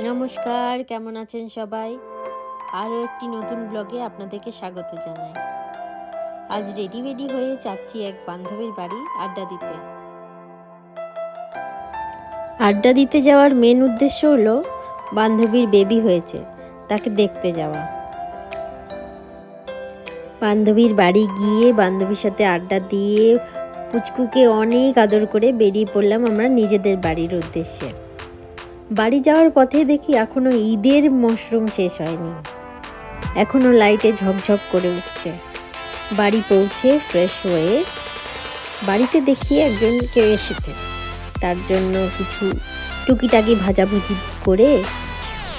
নমস্কার, কেমন আছেন সবাই? আরও একটি নতুন ব্লগে আপনাদেরকে স্বাগত জানাই। আজ রেডি হয়ে যাচ্ছি এক বান্ধবীর বাড়ি আড্ডা দিতে যাওয়ার মেন উদ্দেশ্য হলো বান্ধবীর বেবি হয়েছে, তাকে দেখতে যাওয়া। বান্ধবীর বাড়ি গিয়ে বান্ধবীর সাথে আড্ডা দিয়ে পুচকুকে অনেক আদর করে বেরিয়ে পড়লাম আমরা নিজেদের বাড়ির উদ্দেশ্যে। বাড়ি যাওয়ার পথে দেখি এখনো ঈদের মশরুম শেষ হয়নি, এখনো লাইটে ঝকঝক করে উঠছে। বাড়ি পৌঁছে ফ্রেশ হয়ে বাড়িতে দেখি একজন কেউ এসেছে, তার জন্য কিছু টুকিটাকি ভাজাভুজি করে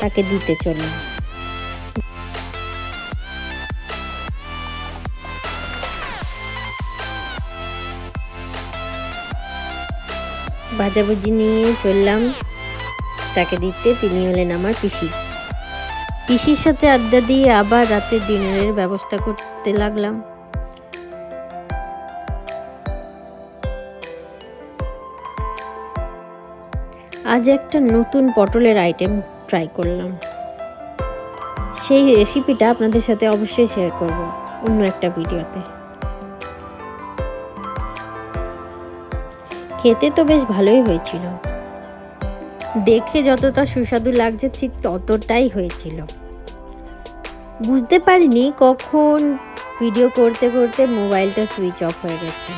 তাকে দিতে চললাম। ভাজাভুজি নিয়ে চললাম তাকে দিতে। তিনি হলেন আমার পিসির সাথে আড্ডা দিয়ে আবার রাতে ডিনারের ব্যবস্থা করতে লাগলাম। আজ একটা নতুন পটলের আইটেম ট্রাই করলাম, সেই রেসিপিটা আপনাদের সাথে অবশ্যই শেয়ার করব অন্য একটা ভিডিওতে। খেতে তো বেশ ভালোই হয়েছিল, দেখে যতটা সুস্বাদু লাগছে ঠিক ততটাই হয়েছিল। বুঝতে পারিনি কখন ভিডিও করতে করতে মোবাইলটা সুইচ অফ হয়ে গেছে।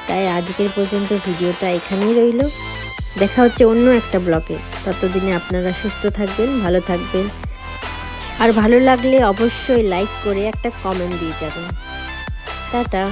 তাই আজকের পর্যন্ত ভিডিওটা এখানেই রইল। দেখা হচ্ছে অন্য একটা ব্লগে। ততদিনে আপনারা সুস্থ থাকবেন, ভালো থাকবেন, আর ভালো লাগলে অবশ্যই লাইক করে একটা কমেন্ট দিয়ে যাবেন। টাটা।